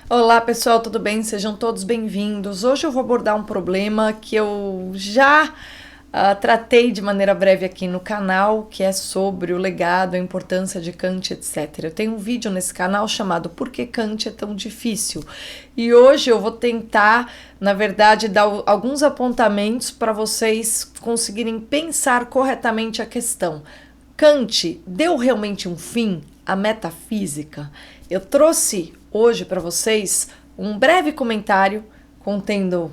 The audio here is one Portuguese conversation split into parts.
Olá pessoal, tudo bem? Sejam todos bem-vindos. Hoje eu vou abordar um problema que eu já tratei de maneira breve aqui no canal, que é sobre o legado, a importância de Kant, etc. Eu tenho um vídeo nesse canal chamado Por que Kant é tão difícil? E hoje eu vou tentar, na verdade, dar alguns apontamentos para vocês conseguirem pensar corretamente a questão. Kant deu realmente um fim à metafísica? Eu trouxe hoje para vocês um breve comentário contendo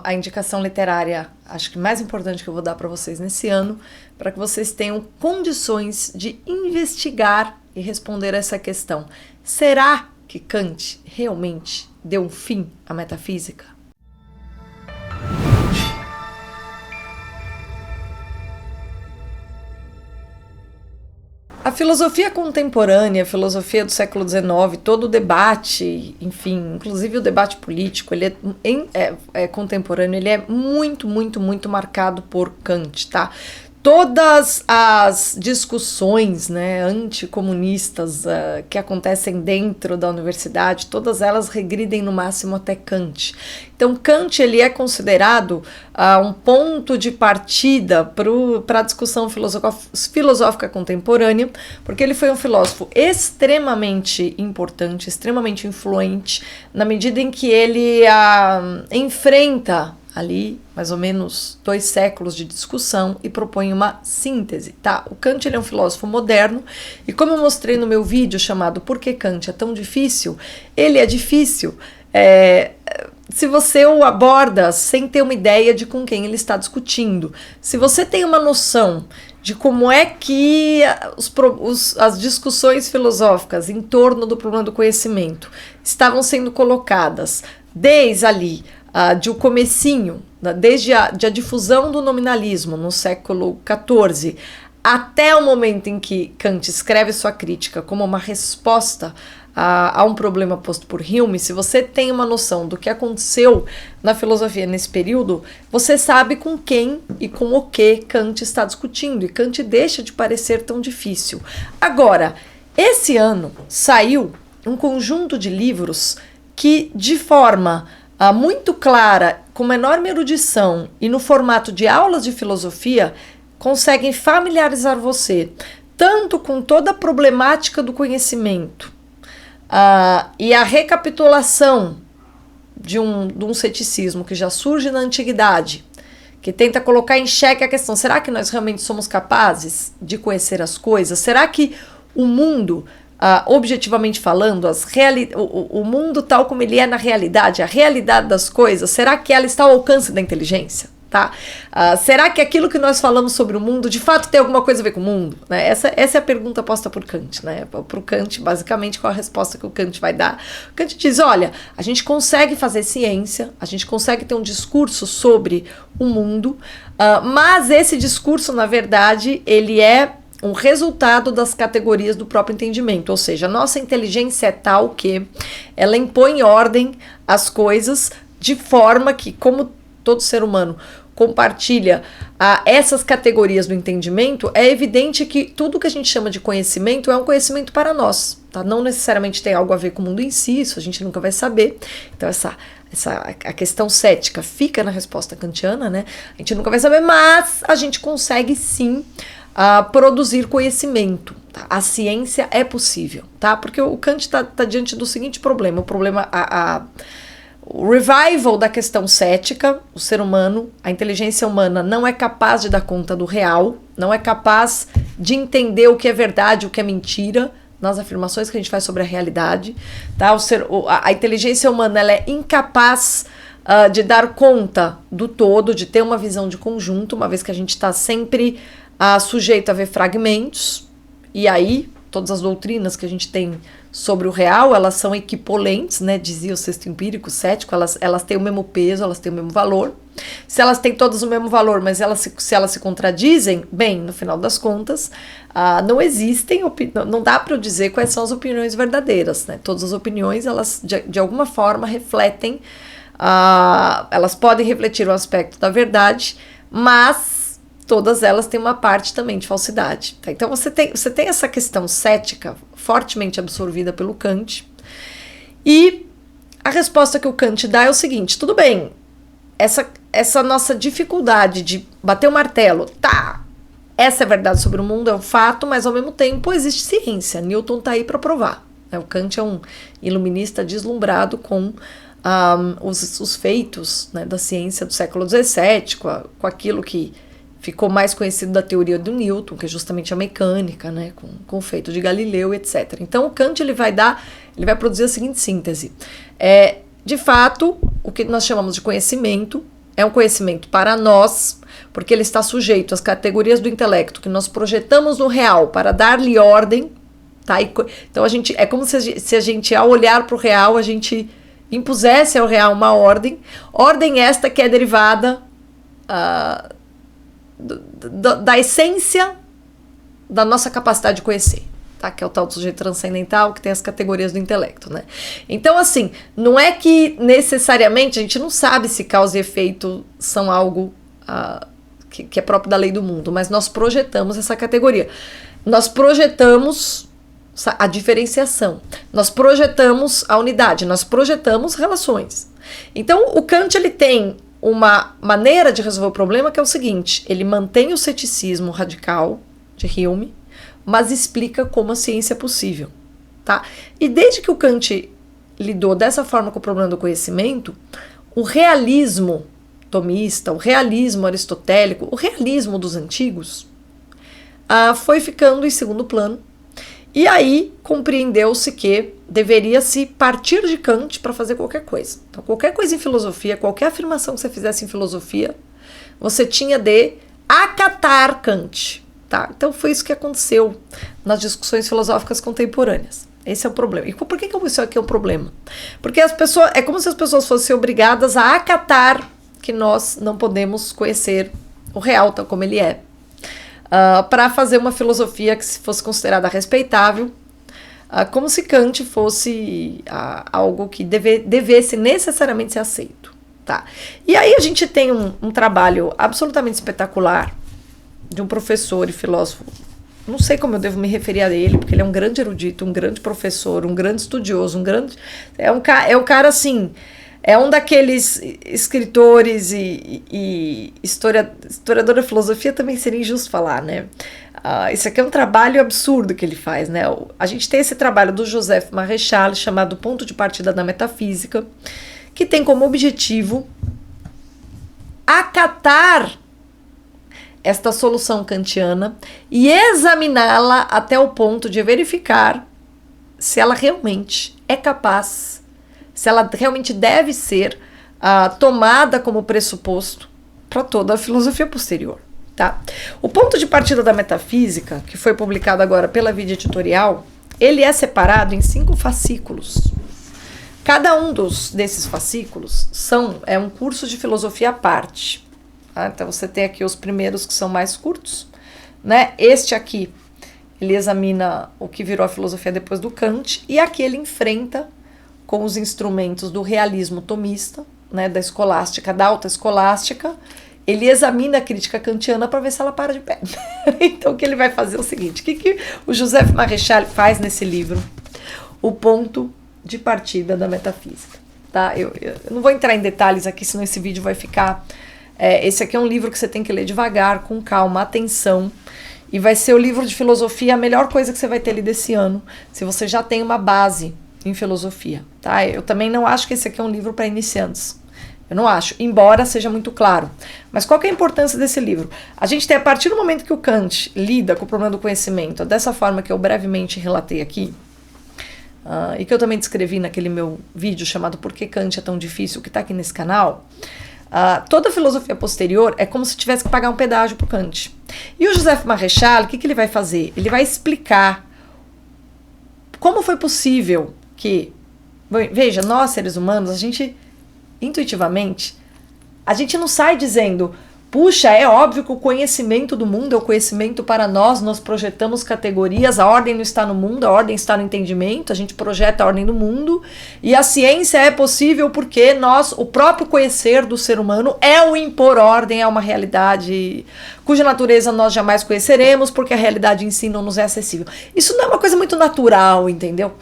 a indicação literária, acho que mais importante que eu vou dar para vocês nesse ano, para que vocês tenham condições de investigar e responder essa questão. Será que Kant realmente deu um fim à metafísica? A filosofia contemporânea, a filosofia do século XIX, todo o debate, enfim, inclusive o debate político, ele é contemporâneo, ele é muito marcado por Kant, tá? Todas as discussões, né, anticomunistas que acontecem dentro da universidade, todas elas regridem no máximo até Kant. Então Kant ele é considerado um ponto de partida para a discussão filosófica contemporânea, porque ele foi um filósofo extremamente importante, extremamente influente, na medida em que ele enfrenta ali, mais ou menos 2 séculos de discussão e propõe uma síntese, tá? O Kant ele é um filósofo moderno e como eu mostrei no meu vídeo chamado Por que Kant é tão difícil? Ele é difícil se você o aborda sem ter uma ideia de com quem ele está discutindo. Se você tem uma noção de como é que as discussões filosóficas em torno do problema do conhecimento estavam sendo colocadas desde ali, de o comecinho, desde a difusão do nominalismo no século XIV, até o momento em que Kant escreve sua crítica como uma resposta a um problema posto por Hume, se você tem uma noção do que aconteceu na filosofia nesse período, você sabe com quem e com o que Kant está discutindo, e Kant deixa de parecer tão difícil. Agora, esse ano saiu um conjunto de livros que, de forma muito clara, com uma enorme erudição e no formato de aulas de filosofia, conseguem familiarizar você tanto com toda a problemática do conhecimento e a recapitulação de um ceticismo que já surge na antiguidade, que tenta colocar em xeque a questão: será que nós realmente somos capazes de conhecer as coisas? Será que o mundo, objetivamente falando, o mundo tal como ele é na realidade, a realidade das coisas, será que ela está ao alcance da inteligência? Tá? Será que aquilo que nós falamos sobre o mundo de fato tem alguma coisa a ver com o mundo? Né? Essa é a pergunta posta por Kant. Né? Para o Kant, basicamente, qual a resposta que o Kant vai dar? O Kant diz: olha, a gente consegue fazer ciência, a gente consegue ter um discurso sobre o mundo, mas esse discurso, na verdade, ele é um resultado das categorias do próprio entendimento, ou seja, a nossa inteligência é tal que ela impõe ordem às coisas de forma que, como todo ser humano compartilha essas categorias do entendimento, é evidente que tudo que a gente chama de conhecimento é um conhecimento para nós, tá? Não necessariamente tem algo a ver com o mundo em si, isso a gente nunca vai saber. Então a questão cética fica na resposta kantiana, né? A gente nunca vai saber, mas a gente consegue sim produzir conhecimento. Tá? A ciência é possível, tá? Porque o Kant está diante do seguinte problema: o revival da questão cética. O ser humano, a inteligência humana não é capaz de dar conta do real, não é capaz de entender o que é verdade, o que é mentira, nas afirmações que a gente faz sobre a realidade. Tá? A inteligência humana ela é incapaz de dar conta do todo, de ter uma visão de conjunto, uma vez que a gente está sempre sujeito a ver fragmentos, e aí todas as doutrinas que a gente tem sobre o real, elas são equipolentes, né, dizia o sexto empírico cético, elas têm o mesmo peso, elas têm o mesmo valor. Se elas têm todas o mesmo valor, mas se elas se contradizem, bem, no final das contas, não existem, não dá para eu dizer quais são as opiniões verdadeiras, né? Todas as opiniões, elas de alguma forma refletem, elas podem refletir o aspecto da verdade, mas todas elas têm uma parte também de falsidade. Tá? Então você tem essa questão cética fortemente absorvida pelo Kant, e a resposta que o Kant dá é o seguinte: tudo bem, essa nossa dificuldade de bater o martelo, tá, essa é a verdade sobre o mundo, é um fato, mas ao mesmo tempo existe ciência. Newton tá aí para provar. O Kant é um iluminista deslumbrado com os feitos, né, da ciência do século XVII, com aquilo que ficou mais conhecido da teoria do Newton, que é justamente a mecânica, né, com o feito de Galileu, etc. Então o Kant ele vai produzir a seguinte síntese: de fato, o que nós chamamos de conhecimento é um conhecimento para nós, porque ele está sujeito às categorias do intelecto que nós projetamos no real para dar-lhe ordem, tá? Então é como se a gente, ao olhar para o real, a gente impusesse ao real uma ordem esta que é derivada da essência da nossa capacidade de conhecer, tá? Que é o tal do sujeito transcendental, que tem as categorias do intelecto, né? Então, assim, não é que necessariamente a gente não sabe se causa e efeito são algo que é próprio da lei do mundo, mas nós projetamos essa categoria. Nós projetamos a diferenciação, nós projetamos a unidade, nós projetamos relações. Então, o Kant ele tem uma maneira de resolver o problema que é o seguinte: ele mantém o ceticismo radical de Hume, mas explica como a ciência é possível, tá? E desde que o Kant lidou dessa forma com o problema do conhecimento, o realismo tomista, o realismo aristotélico, o realismo dos antigos, foi ficando em segundo plano. E aí compreendeu-se que deveria-se partir de Kant para fazer qualquer coisa. Então, qualquer coisa em filosofia, qualquer afirmação que você fizesse em filosofia, você tinha de acatar Kant. Tá? Então foi isso que aconteceu nas discussões filosóficas contemporâneas. Esse é o problema. E por que isso aqui é um problema? Porque é como se as pessoas fossem obrigadas a acatar que nós não podemos conhecer o real tal como ele é. Para fazer uma filosofia que fosse considerada respeitável, como se Kant fosse algo que devesse necessariamente ser aceito. Tá? E aí a gente tem um trabalho absolutamente espetacular de um professor e filósofo, não sei como eu devo me referir a ele, porque ele é um grande erudito, um grande professor, um grande estudioso, é um cara assim, é um daqueles escritores e historiador da filosofia também seria injusto falar, né? Isso aqui é um trabalho absurdo que ele faz, né? A gente tem esse trabalho do Joseph Marechal, chamado Ponto de Partida da Metafísica, que tem como objetivo acatar esta solução kantiana e examiná-la até o ponto de verificar se ela realmente é capaz, se ela realmente deve ser tomada como pressuposto para toda a filosofia posterior. Tá? O Ponto de Partida da Metafísica, que foi publicado agora pela Vida Editorial, ele é separado em 5 fascículos. Cada um desses fascículos é um curso de filosofia à parte. Tá? Então você tem aqui os primeiros que são mais curtos, né? Este aqui, ele examina o que virou a filosofia depois do Kant, e aqui ele enfrenta com os instrumentos do realismo tomista, né, da escolástica, da alta escolástica. Ele examina a crítica kantiana para ver se ela para de pé. Então o que ele vai fazer é o seguinte: o que o Joseph Marechal faz nesse livro? O Ponto de Partida da Metafísica. Tá? Eu não vou entrar em detalhes aqui, senão esse vídeo vai ficar... esse aqui é um livro que você tem que ler devagar, com calma, atenção, e vai ser o livro de filosofia a melhor coisa que você vai ter lido esse ano, se você já tem uma base em filosofia. Tá? Eu também não acho que esse aqui é um livro para iniciantes. Eu não acho, embora seja muito claro. Mas qual que é a importância desse livro? A gente tem, a partir do momento que o Kant lida com o problema do conhecimento dessa forma que eu brevemente relatei aqui, e que eu também descrevi naquele meu vídeo chamado Por que Kant é tão difícil, que está aqui nesse canal, toda a filosofia posterior é como se tivesse que pagar um pedágio para o Kant. E o Joseph Marechal, o que ele vai fazer? Ele vai explicar como foi possível que... Veja, nós seres humanos, a gente... intuitivamente, a gente não sai dizendo: puxa, é óbvio que o conhecimento do mundo é o conhecimento para nós projetamos categorias, a ordem não está no mundo, a ordem está no entendimento, a gente projeta a ordem do mundo, e a ciência é possível porque o próprio conhecer do ser humano é o impor ordem a uma realidade cuja natureza nós jamais conheceremos, porque a realidade em si não nos é acessível. Isso não é uma coisa muito natural, entendeu?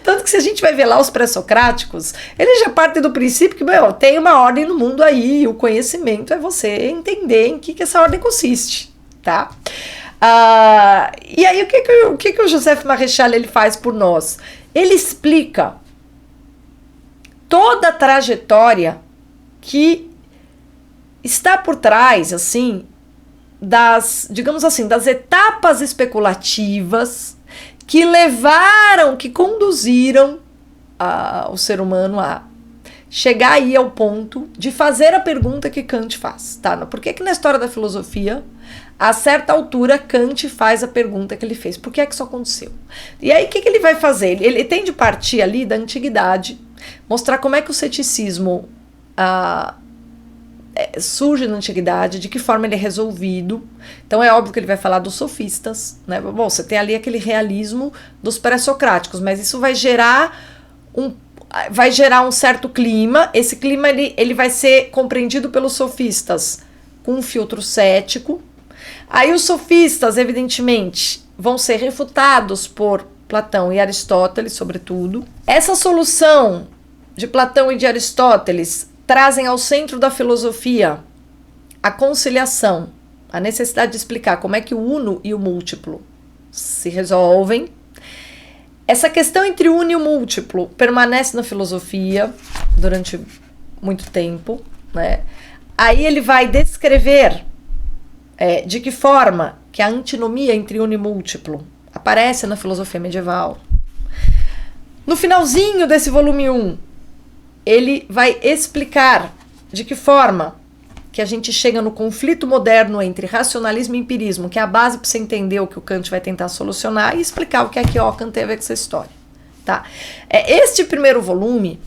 Tanto que se a gente vai ver lá os pré-socráticos, eles já partem do princípio que, meu, tem uma ordem no mundo aí, e o conhecimento é você entender em que essa ordem consiste, tá? E aí o que o Joseph Maréchal ele faz por nós? Ele explica toda a trajetória que está por trás, assim, digamos assim, das etapas especulativas que conduziram o ser humano a chegar aí ao ponto de fazer a pergunta que Kant faz, tá? Por que na história da filosofia, a certa altura, Kant faz a pergunta que ele fez? Por que é que isso aconteceu? E aí, o que ele vai fazer? Ele tem de partir ali da antiguidade, mostrar como é que o ceticismo surge na antiguidade, de que forma ele é resolvido. Então é óbvio que ele vai falar dos sofistas, né? Bom, você tem ali aquele realismo dos pré-socráticos, mas isso vai gerar um certo clima. Esse clima ele vai ser compreendido pelos sofistas com um filtro cético. Aí os sofistas, evidentemente, vão ser refutados por Platão e Aristóteles, sobretudo. Essa solução de Platão e de Aristóteles trazem ao centro da filosofia a conciliação, a necessidade de explicar como é que o uno e o múltiplo se resolvem. Essa questão entre o uno e o múltiplo permanece na filosofia durante muito tempo, né? Aí ele vai descrever de que forma que a antinomia entre uno e múltiplo aparece na filosofia medieval. No finalzinho desse volume 1, ele vai explicar de que forma que a gente chega no conflito moderno entre racionalismo e empirismo, que é a base para você entender o que o Kant vai tentar solucionar, e explicar o que é que Ockham teve com essa história. Tá? Este primeiro volume,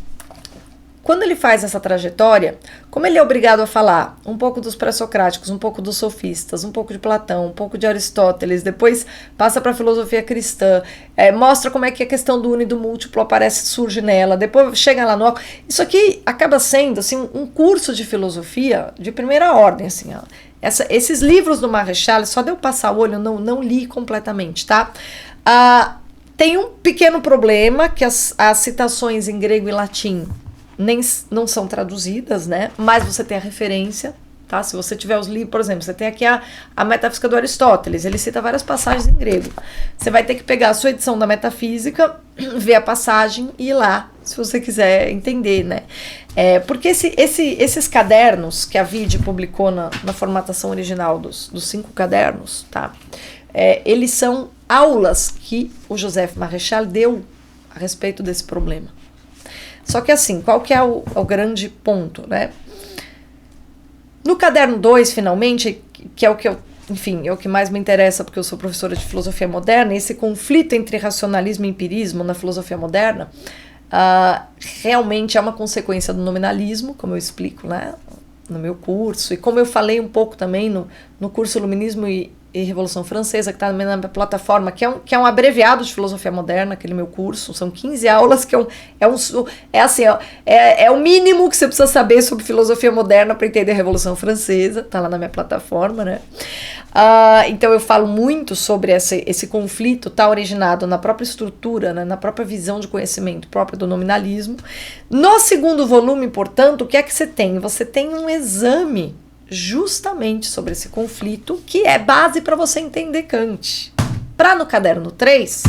quando ele faz essa trajetória, como ele é obrigado a falar um pouco dos pré-socráticos, um pouco dos sofistas, um pouco de Platão, um pouco de Aristóteles, depois passa para a filosofia cristã, mostra como é que a questão do uno e do múltiplo surge nela, depois chega lá no Ockham. Isso aqui acaba sendo assim, um curso de filosofia de primeira ordem. Assim, ó. Esses livros do Maréchal, só de eu passar o olho, não li completamente, tá? Tem um pequeno problema, que as citações em grego e latim não são traduzidas, né? Mas você tem a referência, tá? Se você tiver os livros, por exemplo, você tem aqui a Metafísica do Aristóteles, ele cita várias passagens em grego. Você vai ter que pegar a sua edição da Metafísica, ver a passagem e ir lá, se você quiser entender, né? Porque esses cadernos que a Vide publicou na formatação original dos 5 cadernos, tá? Eles são aulas que o Joseph Maréchal deu a respeito desse problema. Só que assim, qual que é o grande ponto, né? No caderno 2, finalmente, que é o que é o que mais me interessa, porque eu sou professora de filosofia moderna, esse conflito entre racionalismo e empirismo na filosofia moderna realmente é uma consequência do nominalismo, como eu explico, né, no meu curso, e como eu falei um pouco também no curso Iluminismo e Revolução Francesa, que está na minha plataforma, que é um abreviado de filosofia moderna, aquele meu curso, são 15 aulas, que é o mínimo que você precisa saber sobre filosofia moderna para entender a Revolução Francesa, está lá na minha plataforma, né? Então eu falo muito sobre esse conflito, está originado na própria estrutura, né, na própria visão de conhecimento própria do nominalismo. No segundo volume, portanto, o que é que você tem? Você tem um exame justamente sobre esse conflito, que é base para você entender Kant. Para no caderno 3,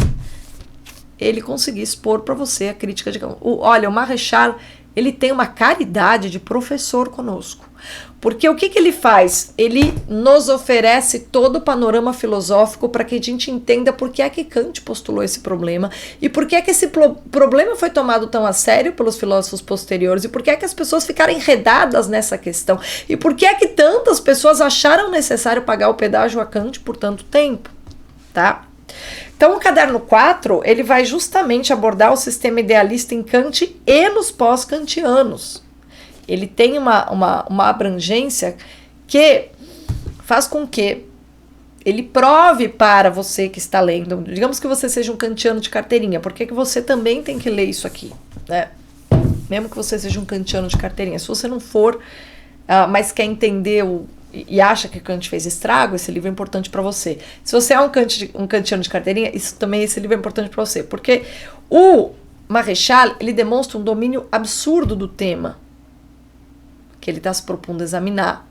ele conseguir expor para você a crítica de Kant. Olha, o Maréchal, ele tem uma caridade de professor conosco. Porque o que ele faz? Ele nos oferece todo o panorama filosófico para que a gente entenda por que é que Kant postulou esse problema e por que é que esse problema foi tomado tão a sério pelos filósofos posteriores e por que é que as pessoas ficaram enredadas nessa questão e por que é que tantas pessoas acharam necessário pagar o pedágio a Kant por tanto tempo, tá? Então o caderno 4, ele vai justamente abordar o sistema idealista em Kant e nos pós-kantianos. Ele tem uma abrangência que faz com que ele prove para você que está lendo, digamos que você seja um kantiano de carteirinha, por que você também tem que ler isso aqui, né? Mesmo que você seja um kantiano de carteirinha, se você não for, mas quer entender e acha que Kant fez estrago, esse livro é importante para você. Se você é um kantiano de carteirinha, esse livro é importante para você, porque o Maréchal, ele demonstra um domínio absurdo do tema que ele está se propondo examinar,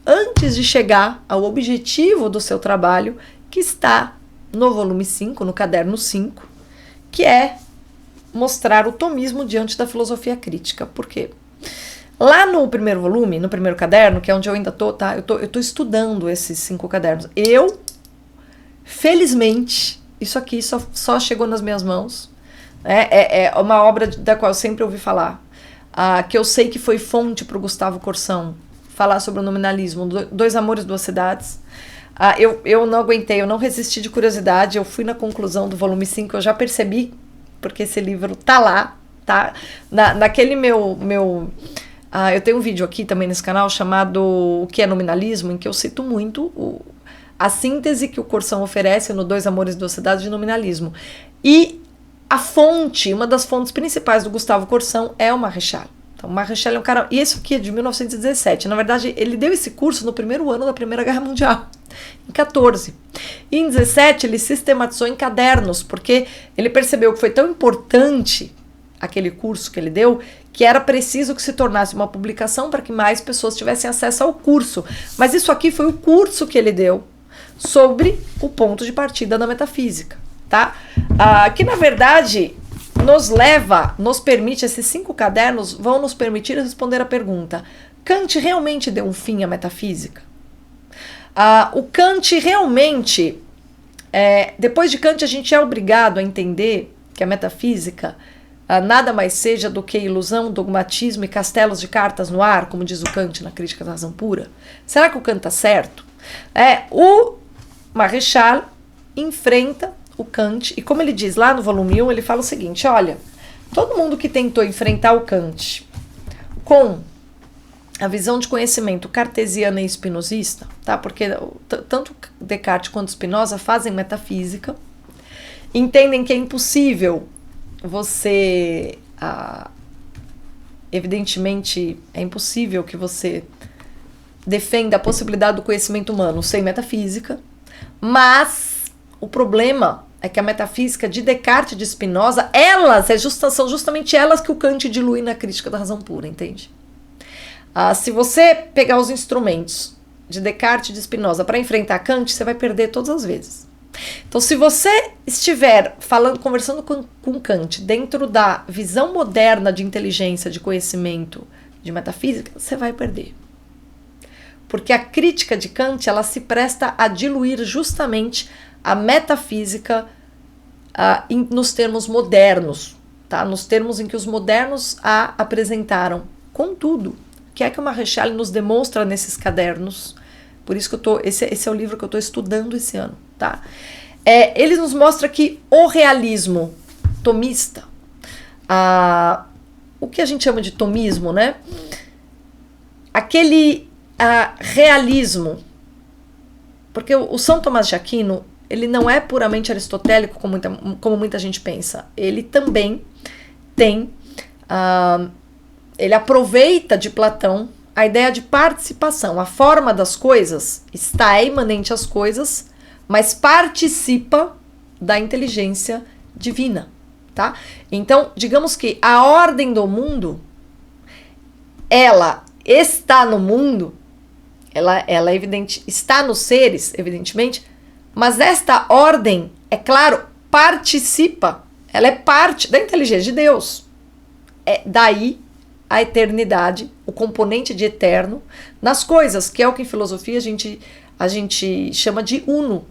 antes de chegar ao objetivo do seu trabalho, que está no volume 5, no caderno 5, que é mostrar o tomismo diante da filosofia crítica. Por quê? Lá no primeiro volume, no primeiro caderno, que é onde eu ainda tô, tá? Eu tô estudando esses 5 cadernos. Felizmente, isso aqui só chegou nas minhas mãos. É uma obra da qual eu sempre ouvi falar. Que eu sei que foi fonte para o Gustavo Corsão falar sobre o nominalismo. Dois Amores, Duas Cidades. Eu não aguentei, eu não resisti de curiosidade. Eu fui na conclusão do volume 5, eu já percebi, porque esse livro tá lá, tá? Naquele meu eu tenho um vídeo aqui também nesse canal chamado O que é Nominalismo, em que eu cito muito a síntese que o Corsão oferece no Dois Amores, Duas Cidades de nominalismo. E a fonte, uma das fontes principais do Gustavo Corsão é o Maréchal. Então, o Maréchal é um cara... E isso aqui é de 1917. Na verdade, ele deu esse curso no primeiro ano da Primeira Guerra Mundial, em 14. E em 17, ele sistematizou em cadernos, porque ele percebeu que foi tão importante aquele curso que ele deu, que era preciso que se tornasse uma publicação para que mais pessoas tivessem acesso ao curso. Mas isso aqui foi o curso que ele deu sobre o ponto de partida da metafísica, tá? Que na verdade nos permite, esses 5 cadernos vão nos permitir responder a pergunta: Kant realmente deu um fim à metafísica? O Kant realmente, depois de Kant a gente é obrigado a entender que a metafísica nada mais seja do que ilusão, dogmatismo e castelos de cartas no ar, como diz o Kant na Crítica da Razão Pura? Será que o Kant está certo? O Maréchal enfrenta o Kant, e como ele diz lá no volume 1, ele fala o seguinte: olha, todo mundo que tentou enfrentar o Kant com a visão de conhecimento cartesiana e spinozista, tá? Porque tanto Descartes quanto Spinoza fazem metafísica, entendem que é impossível você... evidentemente, é impossível que você defenda a possibilidade do conhecimento humano sem metafísica, mas o problema é que a metafísica de Descartes e de Spinoza, são justamente elas que o Kant dilui na Crítica da Razão Pura, entende? Se você pegar os instrumentos de Descartes e de Spinoza para enfrentar Kant, você vai perder todas as vezes. Então, se você estiver conversando com Kant dentro da visão moderna de inteligência, de conhecimento, de metafísica, você vai perder. Porque a crítica de Kant, ela se presta a diluir justamente a metafísica nos termos modernos, tá? Nos termos em que os modernos a apresentaram. Contudo, o que é que o Maréchal nos demonstra nesses cadernos? Por isso que esse é o livro que eu estou estudando esse ano, tá? Ele nos mostra que o realismo tomista, o que a gente chama de tomismo, né? Aquele realismo, porque o São Tomás de Aquino, ele não é puramente aristotélico como muita gente pensa. Ele também tem, ele aproveita de Platão a ideia de participação. A forma das coisas está imanente às coisas, mas participa da inteligência divina, tá? Então, digamos que a ordem do mundo, ela está no mundo, ela está nos seres, evidentemente, mas esta ordem, é claro, participa, ela é parte da inteligência de Deus. Daí a eternidade, o componente de eterno nas coisas, que é o que em filosofia a gente chama de uno,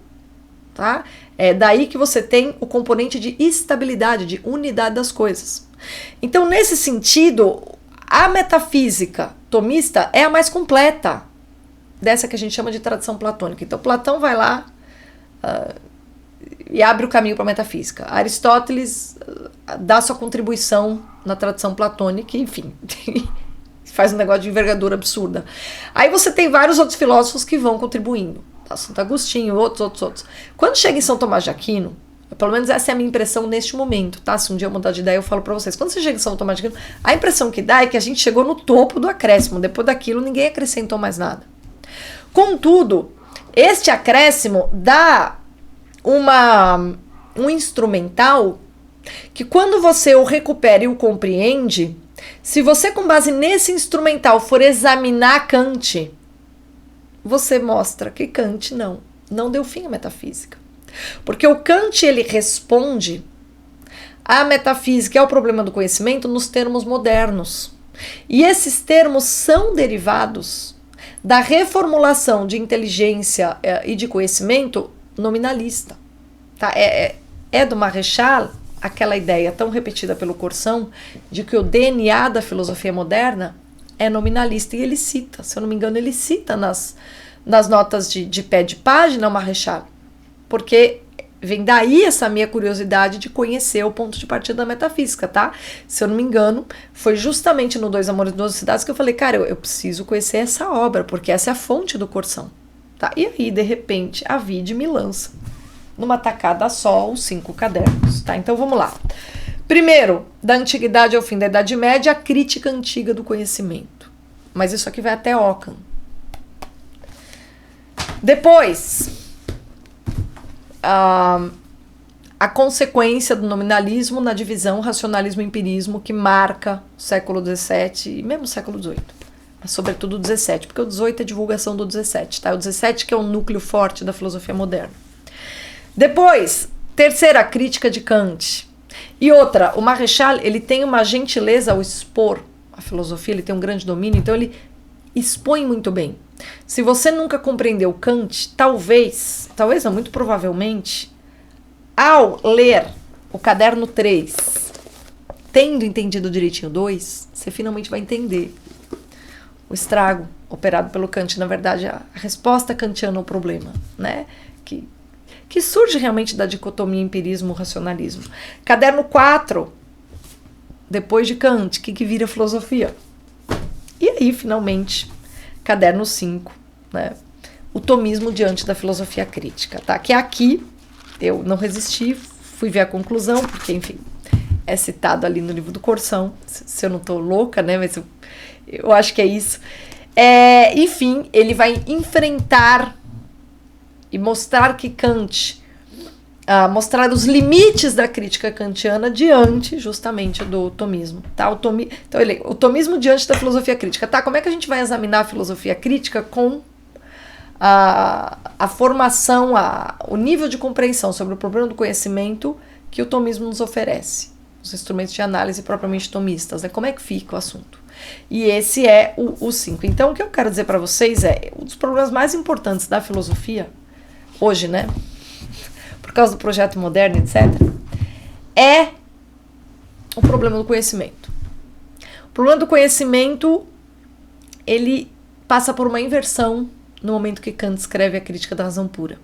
tá? É daí que você tem o componente de estabilidade, de unidade das coisas. Então, nesse sentido, a metafísica tomista é a mais completa dessa que a gente chama de tradição platônica. Então, Platão vai lá e abre o caminho para a metafísica. Aristóteles dá sua contribuição na tradição platônica, enfim, faz um negócio de envergadura absurda. Aí você tem vários outros filósofos que vão contribuindo, tá? Santo Agostinho, outros. Quando chega em São Tomás de Aquino, pelo menos essa é a minha impressão neste momento, tá? Se um dia eu mudar de ideia, eu falo pra vocês. Quando você chega em São Tomás de Aquino, a impressão que dá é que a gente chegou no topo do acréscimo. Depois daquilo, ninguém acrescentou mais nada. Contudo, este acréscimo dá um instrumental que quando você o recupera e o compreende, se você com base nesse instrumental for examinar Kant, você mostra que Kant não deu fim à metafísica. Porque o Kant, ele responde à metafísica e ao problema do conhecimento nos termos modernos. E esses termos são derivados da reformulação de inteligência e de conhecimento nominalista. Tá? É do Marechal aquela ideia tão repetida pelo Corsão de que o DNA da filosofia moderna é nominalista. E ele cita, se eu não me engano, ele cita nas notas de pé de página o Marechal. Porque vem daí essa minha curiosidade de conhecer o ponto de partida da metafísica, tá? Se eu não me engano, foi justamente no Dois Amores e Duas Cidades que eu falei, cara, eu preciso conhecer essa obra, porque essa é a fonte do Corsão. Tá? E aí, de repente, a Vide me lança numa tacada só os 5 cadernos, tá? Então vamos lá. Primeiro, da antiguidade ao fim da Idade Média, a crítica antiga do conhecimento. Mas isso aqui vai até Ockham. Depois, a consequência do nominalismo na divisão racionalismo-empirismo que marca o século XVII e mesmo o século XVIII. Mas sobretudo o XVII, porque o XVIII é divulgação do XVII, tá? O XVII que é o núcleo forte da filosofia moderna. Depois, terceira, crítica de Kant. E outra, o Marechal, ele tem uma gentileza ao expor a filosofia, ele tem um grande domínio, então ele expõe muito bem. Se você nunca compreendeu Kant, talvez não, muito provavelmente, ao ler o caderno 3, tendo entendido direitinho 2, você finalmente vai entender o estrago operado pelo Kant. Na verdade, a resposta kantiana ao problema, né? Que surge realmente da dicotomia empirismo-racionalismo. Caderno 4, depois de Kant, que vira filosofia? E aí, finalmente, caderno 5, né? O tomismo diante da filosofia crítica, tá? Que aqui eu não resisti, fui ver a conclusão, porque, enfim, é citado ali no livro do Corsão, se eu não tô louca, né? Mas eu acho que é isso. Enfim, ele vai enfrentar e mostrar que Kant, mostrar os limites da crítica kantiana diante justamente do tomismo, tá? Então, o tomismo diante da filosofia crítica, tá? Como é que a gente vai examinar a filosofia crítica com a formação, o nível de compreensão sobre o problema do conhecimento que o tomismo nos oferece? Os instrumentos de análise propriamente tomistas, né? Como é que fica o assunto? E esse é o 5. Então, o que eu quero dizer para vocês um dos problemas mais importantes da filosofia hoje, né, por causa do projeto moderno, etc., é o problema do conhecimento. O problema do conhecimento, ele passa por uma inversão no momento que Kant escreve a Crítica da Razão Pura.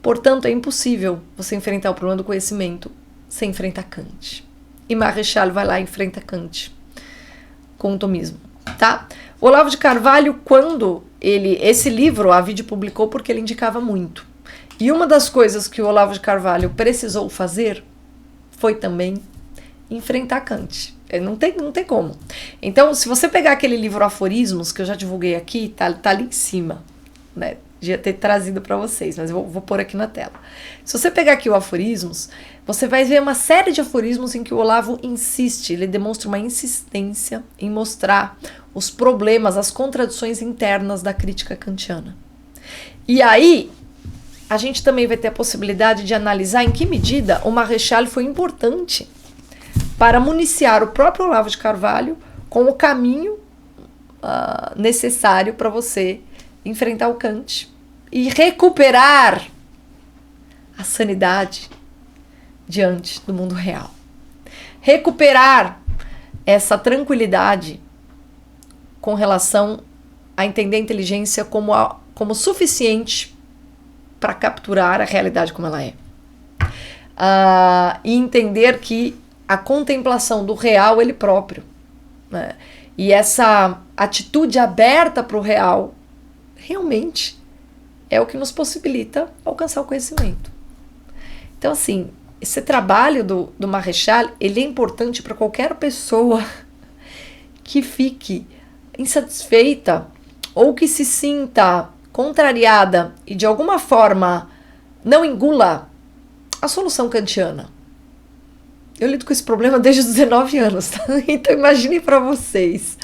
Portanto, é impossível você enfrentar o problema do conhecimento sem enfrentar Kant. E Marechal vai lá e enfrenta Kant com o tomismo, tá? Olavo de Carvalho, quando esse livro a Vide publicou porque ele indicava muito. E uma das coisas que o Olavo de Carvalho precisou fazer foi também enfrentar Kant. Não tem como. Então, se você pegar aquele livro Aforismos, que eu já divulguei aqui, tá ali em cima, né? Devia ter trazido para vocês, mas eu vou pôr aqui na tela. Se você pegar aqui o Aforismos, você vai ver uma série de aforismos em que o Olavo insiste, ele demonstra uma insistência em mostrar os problemas, as contradições internas da crítica kantiana. E aí, a gente também vai ter a possibilidade de analisar em que medida o Marechal foi importante para municiar o próprio Olavo de Carvalho com o caminho necessário para você enfrentar o Kant e recuperar a sanidade diante do mundo real. Recuperar essa tranquilidade com relação a entender a inteligência como suficiente para capturar a realidade como ela é. E entender que a contemplação do real ele próprio, né? E essa atitude aberta para o real realmente é o que nos possibilita alcançar o conhecimento. Então, assim, esse trabalho do Marechal, ele é importante para qualquer pessoa que fique insatisfeita ou que se sinta contrariada e de alguma forma não engula a solução kantiana. Eu lido com esse problema desde os 19 anos, tá? Então imagine para vocês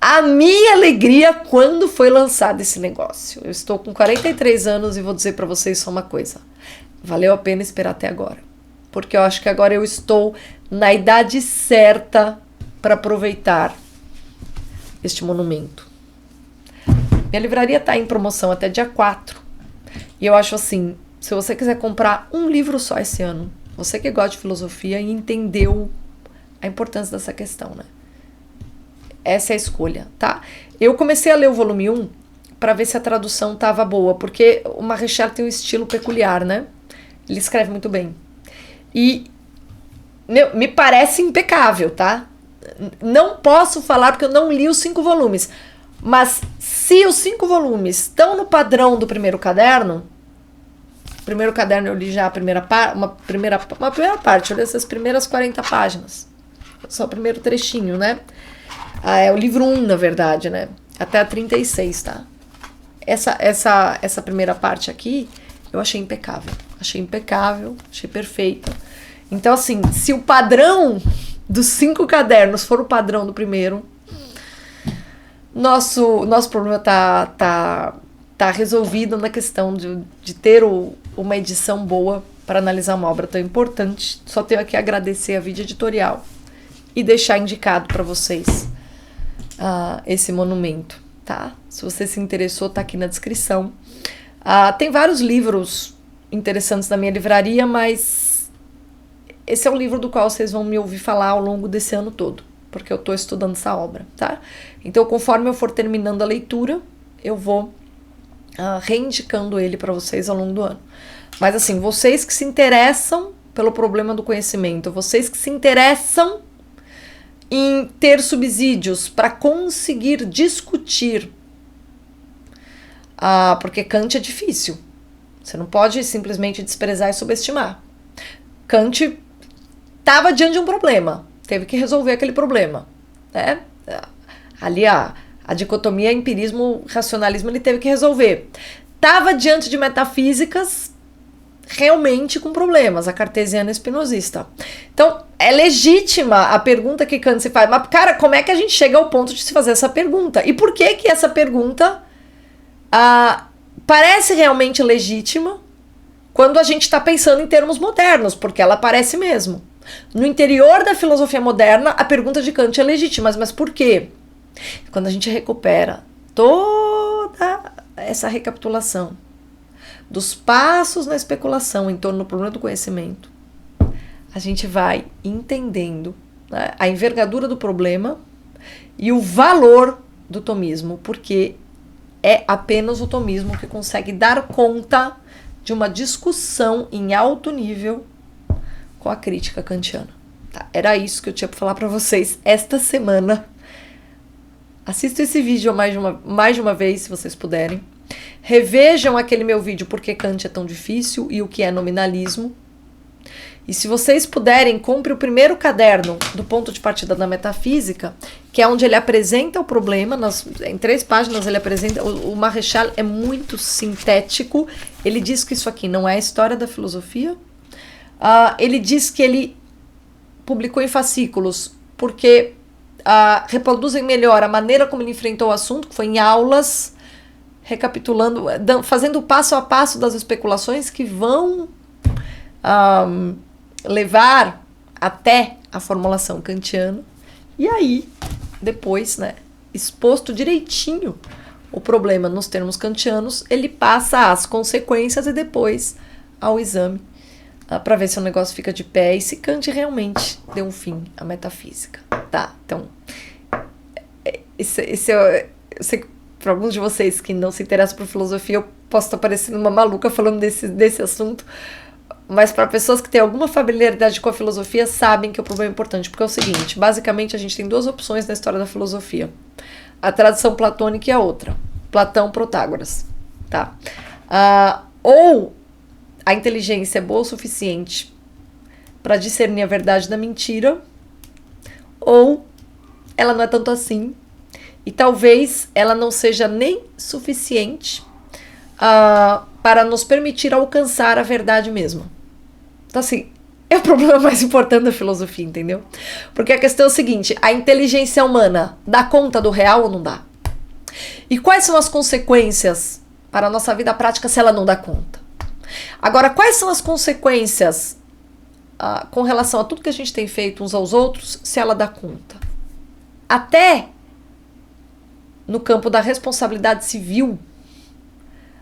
a minha alegria quando foi lançado esse negócio. Eu estou com 43 anos e vou dizer para vocês só uma coisa. Valeu a pena esperar até agora. Porque eu acho que agora eu estou na idade certa para aproveitar este monumento. Minha livraria está em promoção até dia 4. E eu acho assim, se você quiser comprar um livro só esse ano, você que gosta de filosofia e entendeu a importância dessa questão, né? Essa é a escolha, tá? Eu comecei a ler o volume 1 para ver se a tradução estava boa, porque o Maréchal tem um estilo peculiar, né? Ele escreve muito bem. E me parece impecável, tá? Não posso falar porque eu não li os 5 volumes. Mas se os 5 volumes estão no padrão do primeiro caderno eu li já uma primeira parte, eu li essas primeiras 40 páginas. Só o primeiro trechinho, né? É o livro 1, na verdade, né? Até a 36, tá? Essa primeira parte aqui, eu achei impecável. Achei perfeita. Então, assim, se o padrão dos 5 cadernos for o padrão do primeiro, nosso problema tá resolvido na questão de ter uma edição boa para analisar uma obra tão importante. Só tenho aqui a agradecer a Vida Editorial e deixar indicado para vocês esse monumento, tá? Se você se interessou, tá aqui na descrição. Tem vários livros interessantes na minha livraria, mas esse é um livro do qual vocês vão me ouvir falar ao longo desse ano todo, porque eu estou estudando essa obra, tá? Então, conforme eu for terminando a leitura, eu vou reindicando ele para vocês ao longo do ano. Mas assim, vocês que se interessam pelo problema do conhecimento, vocês que se interessam em ter subsídios para conseguir discutir, porque Kant é difícil. Você não pode simplesmente desprezar e subestimar. Kant estava diante de um problema, teve que resolver aquele problema, né? Ali a dicotomia empirismo-racionalismo ele teve que resolver. Estava diante de metafísicas realmente com problemas, a cartesiana espinosista. Então, é legítima a pergunta que Kant se faz, mas, cara, como é que a gente chega ao ponto de se fazer essa pergunta? E por que que essa pergunta parece realmente legítima quando a gente está pensando em termos modernos? Porque ela parece mesmo. No interior da filosofia moderna, a pergunta de Kant é legítima, mas por quê? Quando a gente recupera toda essa recapitulação dos passos na especulação em torno do problema do conhecimento, a gente vai entendendo, né, a envergadura do problema e o valor do tomismo, porque é apenas o tomismo que consegue dar conta de uma discussão em alto nível com a crítica kantiana. Tá? Era isso que eu tinha para falar para vocês esta semana. Assistam esse vídeo mais de uma vez, se vocês puderem. Revejam aquele meu vídeo Por que Kant é tão difícil e o que é nominalismo. E se vocês puderem, compre o primeiro caderno do ponto de partida da metafísica, que é onde ele apresenta o problema. Em 3 páginas ele apresenta. O Maréchal é muito sintético. Ele diz que isso aqui não é a história da filosofia. Ele diz que ele publicou em fascículos porque reproduzem melhor a maneira como ele enfrentou o assunto, que foi em aulas, recapitulando, fazendo o passo a passo das especulações que vão levar até a formulação kantiana. E aí, depois, né, exposto direitinho o problema nos termos kantianos, ele passa às consequências e depois ao exame, para ver se o negócio fica de pé e se Kant realmente deu um fim à metafísica, tá? Então, eu sei que para alguns de vocês que não se interessam por filosofia, eu posso estar parecendo uma maluca falando desse assunto, mas para pessoas que têm alguma familiaridade com a filosofia, sabem que o problema é importante, porque é o seguinte, basicamente a gente tem 2 opções na história da filosofia, a tradição platônica e a outra, Platão, Protágoras, tá? Ou a inteligência é boa o suficiente para discernir a verdade da mentira, ou ela não é tanto assim, E talvez ela não seja nem suficiente para nos permitir alcançar a verdade mesmo. Então, assim, é o problema mais importante da filosofia, entendeu? Porque a questão é o seguinte, a inteligência humana dá conta do real ou não dá? E quais são as consequências para a nossa vida prática se ela não dá conta? Agora, quais são as consequências com relação a tudo que a gente tem feito uns aos outros se ela dá conta? Até no campo da responsabilidade civil,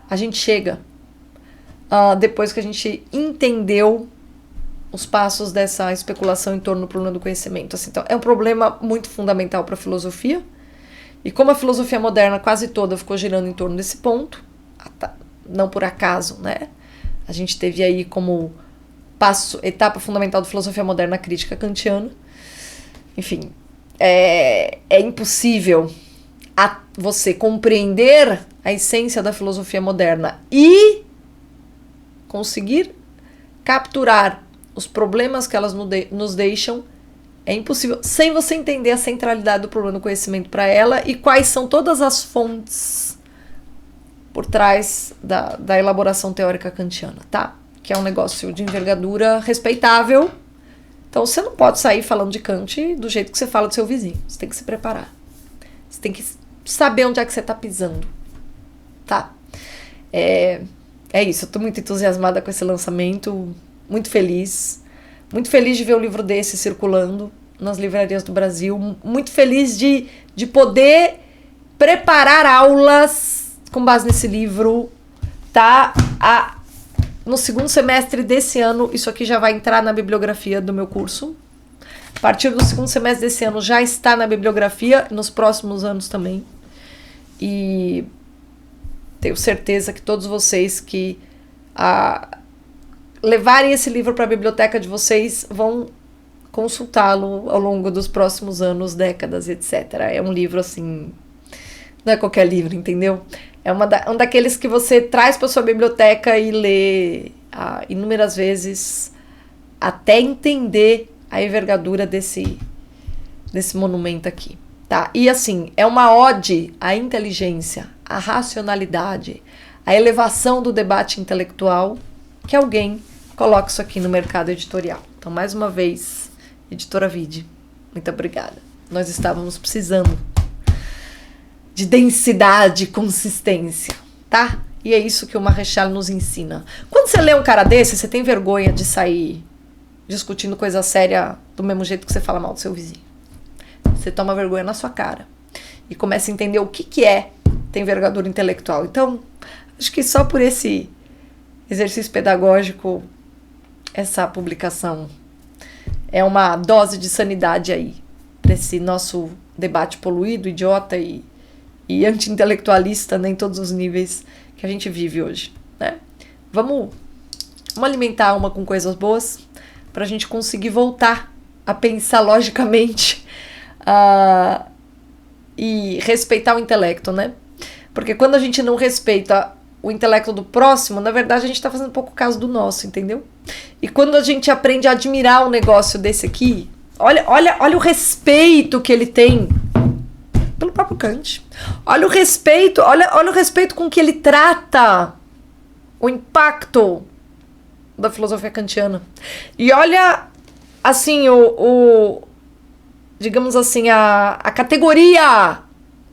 a gente chega depois que a gente entendeu os passos dessa especulação em torno do problema do conhecimento. Assim, então, é um problema muito fundamental para a filosofia. E como a filosofia moderna quase toda ficou girando em torno desse ponto, não por acaso, né? A gente teve aí como etapa fundamental da filosofia moderna a crítica kantiana. Enfim, é impossível você compreender a essência da filosofia moderna e conseguir capturar os problemas que elas nos deixam. É impossível sem você entender a centralidade do problema do conhecimento para ela e quais são todas as fontes por trás da elaboração teórica kantiana, tá? Que é um negócio de envergadura respeitável. Então você não pode sair falando de Kant do jeito que você fala do seu vizinho. Você tem que se preparar. Você tem que saber onde é que você está pisando, tá? É isso, eu tô muito entusiasmada com esse lançamento, muito feliz de ver um livro desse circulando nas livrarias do Brasil, muito feliz de poder preparar aulas com base nesse livro, tá? No segundo semestre desse ano, isso aqui já vai entrar na bibliografia do meu curso. A partir do segundo semestre desse ano já está na bibliografia, nos próximos anos também. E tenho certeza que todos vocês que levarem esse livro para a biblioteca de vocês vão consultá-lo ao longo dos próximos anos, décadas, etc. É um livro assim, não é qualquer livro, entendeu? É um daqueles que você traz para sua biblioteca e lê inúmeras vezes até entender a envergadura desse monumento aqui, tá? E assim, é uma ode à inteligência, à racionalidade, à elevação do debate intelectual que alguém coloque isso aqui no mercado editorial. Então, mais uma vez, Editora Vide, muito obrigada. Nós estávamos precisando de densidade e consistência, tá? E é isso que o Marechal nos ensina. Quando você lê um cara desse, você tem vergonha de sair discutindo coisa séria do mesmo jeito que você fala mal do seu vizinho. Você toma vergonha na sua cara e começa a entender o que tem envergadura intelectual. Então, acho que só por esse exercício pedagógico, essa publicação é uma dose de sanidade aí para esse nosso debate poluído, idiota e anti-intelectualista, né, em todos os níveis que a gente vive hoje, né? Vamos alimentar a alma com coisas boas para a gente conseguir voltar a pensar logicamente e respeitar o intelecto, né? Porque quando a gente não respeita o intelecto do próximo, na verdade a gente está fazendo pouco caso do nosso, entendeu? E quando a gente aprende a admirar um negócio desse aqui, olha o respeito que ele tem pelo próprio Kant. Olha o respeito com que ele trata o impacto da filosofia kantiana. E olha, assim, digamos assim, a categoria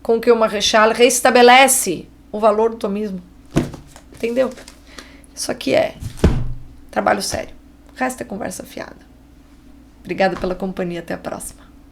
com que o Marechal restabelece o valor do tomismo. Entendeu? Isso aqui é trabalho sério. O resto é conversa fiada. Obrigada pela companhia. Até a próxima.